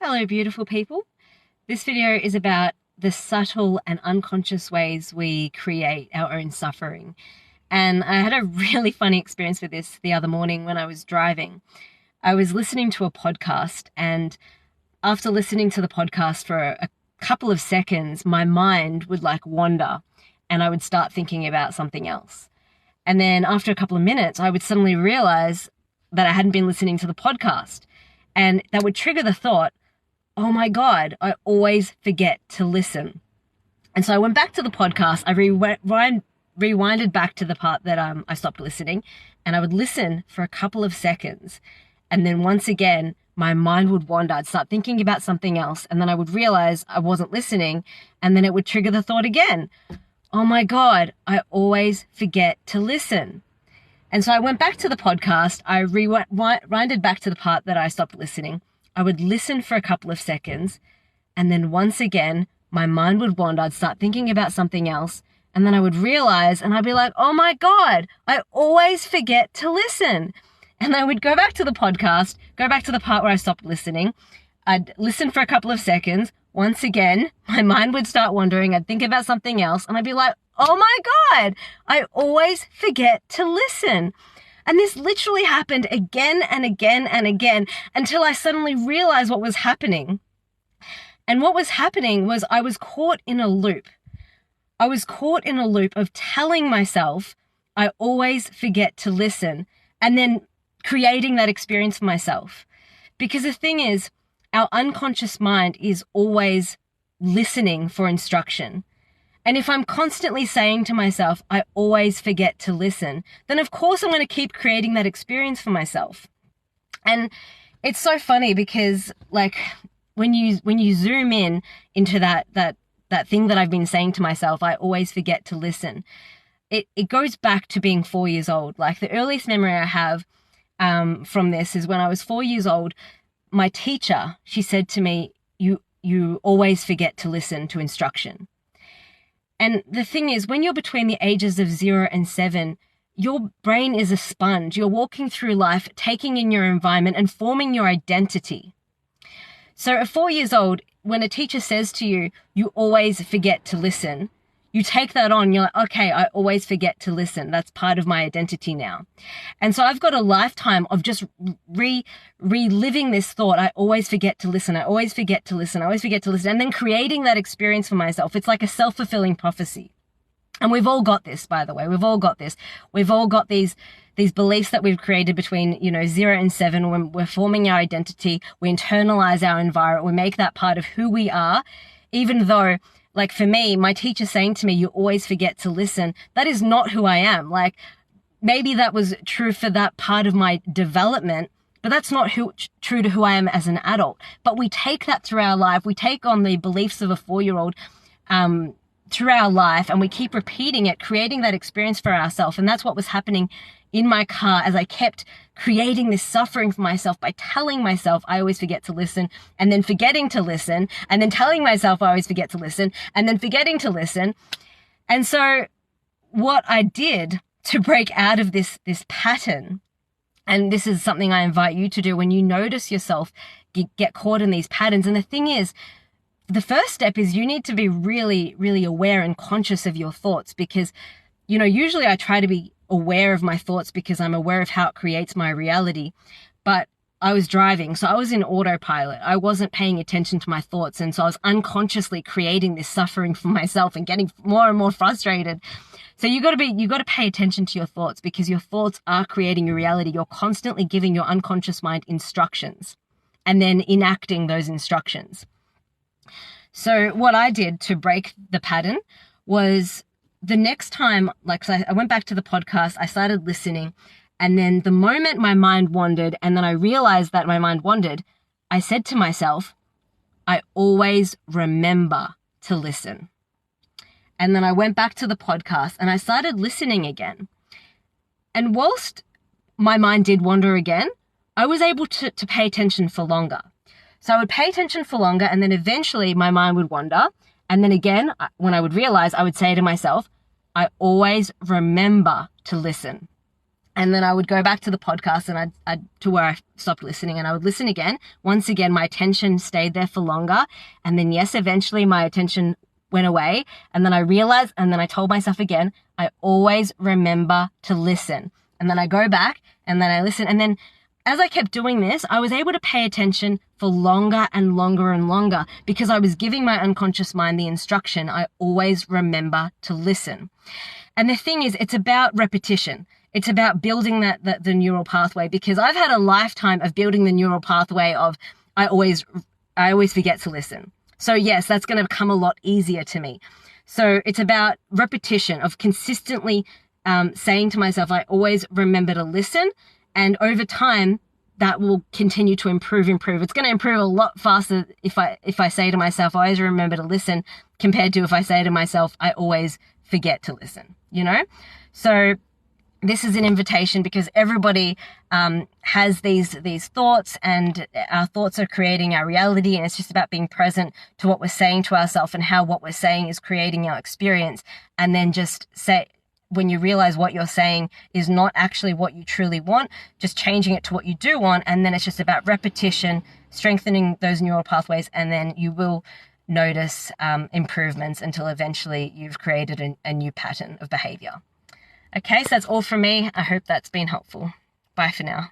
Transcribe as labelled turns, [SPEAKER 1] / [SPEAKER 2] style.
[SPEAKER 1] Hello, beautiful people. This video is about the subtle and unconscious ways we create our own suffering. And I had a really funny experience with this the other morning when I was driving. I was listening to a podcast, and after listening to the podcast for a couple of seconds, my mind would wander and I would start thinking about something else. And then after a couple of minutes, I would suddenly realize that I hadn't been listening to the podcast. And that would trigger the thought, oh my God, I always forget to listen. And so I went back to the podcast. I rewinded back to the part that I stopped listening, and I would listen for a couple of seconds. And then once again, my mind would wander. I'd start thinking about something else. And then I would realize I wasn't listening. And then it would trigger the thought again. Oh my God, I always forget to listen. And so I went back to the podcast. I rewinded back to the part that I stopped listening. I would listen for a couple of seconds, and then once again, my mind would wander. I'd start thinking about something else, and then I would realize, and I'd be like, oh my God, I always forget to listen. And I would go back to the podcast, go back to the part where I stopped listening. I'd listen for a couple of seconds. Once again, my mind would start wandering. I'd think about something else, and I'd be like, oh my God, I always forget to listen. And this literally happened again and again and again until I suddenly realized what was happening. And what was happening was I was caught in a loop. I was caught in a loop of telling myself I always forget to listen, and then creating that experience for myself. Because the thing is, our unconscious mind is always listening for instruction. And if I'm constantly saying to myself, I always forget to listen, then of course I'm going to keep creating that experience for myself. And it's so funny because when you zoom in into that thing that I've been saying to myself, I always forget to listen. It goes back to being 4 years old. The earliest memory I have from this is when I was 4 years old. My teacher, she said to me, you always forget to listen to instruction. And the thing is, when you're between the ages of 0 and 7, your brain is a sponge. You're walking through life, taking in your environment and forming your identity. So at 4 years old, when a teacher says to you, you always forget to listen, you take that on. You're like, okay, I always forget to listen. That's part of my identity now. And so I've got a lifetime of just reliving this thought. I always forget to listen. I always forget to listen. I always forget to listen. And then creating that experience for myself. It's like a self-fulfilling prophecy. And we've all got this, by the way. We've all got this. We've all got these beliefs that we've created between, 0 and 7. When we're forming our identity, we internalize our environment. We make that part of who we are, even though, for me, my teacher saying to me, you always forget to listen, that is not who I am. Maybe that was true for that part of my development, but that's not true to who I am as an adult. But we take that through our life. We take on the beliefs of a 4-year-old through our life, and we keep repeating it, creating that experience for ourselves. And that's what was happening in my car as I kept creating this suffering for myself by telling myself I always forget to listen, and then forgetting to listen, and then telling myself I always forget to listen, and then forgetting to listen. And so what I did to break out of this pattern, and this is something I invite you to do when you notice yourself get caught in these patterns. And the thing is, the first step is you need to be really, really aware and conscious of your thoughts, because, usually I try to be aware of my thoughts because I'm aware of how it creates my reality. But I was driving, so I was in autopilot. I wasn't paying attention to my thoughts. And so I was unconsciously creating this suffering for myself and getting more and more frustrated. So you got to pay attention to your thoughts, because your thoughts are creating your reality. You're constantly giving your unconscious mind instructions and then enacting those instructions. So what I did to break the pattern was, the next time, so I went back to the podcast, I started listening, and then the moment my mind wandered, and then I realized that my mind wandered, I said to myself, I always remember to listen. And then I went back to the podcast and I started listening again. And whilst my mind did wander again, I was able to pay attention for longer. So I would pay attention for longer, and then eventually my mind would wander. And then again, when I would realize, I would say to myself, I always remember to listen. And then I would go back to the podcast and I'd to where I stopped listening, and I would listen again. Once again, my attention stayed there for longer. And then, yes, eventually my attention went away. And then I realized, and then I told myself again, I always remember to listen. And then I go back and then I listen. And then as I kept doing this, I was able to pay attention for longer and longer and longer because I was giving my unconscious mind the instruction, I always remember to listen. And the thing is, it's about repetition. It's about building the neural pathway, because I've had a lifetime of building the neural pathway of I always forget to listen. So yes, that's going to become a lot easier to me. So it's about repetition of consistently saying to myself, I always remember to listen. And over time, that will continue to improve. It's going to improve a lot faster if I say to myself, I always remember to listen, compared to if I say to myself, I always forget to listen, you know? So this is an invitation, because everybody has these thoughts, and our thoughts are creating our reality. And it's just about being present to what we're saying to ourselves and how what we're saying is creating our experience. And then just say, when you realize what you're saying is not actually what you truly want, just changing it to what you do want. And then it's just about repetition, strengthening those neural pathways, and then you will notice improvements until eventually you've created a new pattern of behavior. Okay, so that's all from me. I hope that's been helpful. Bye for now.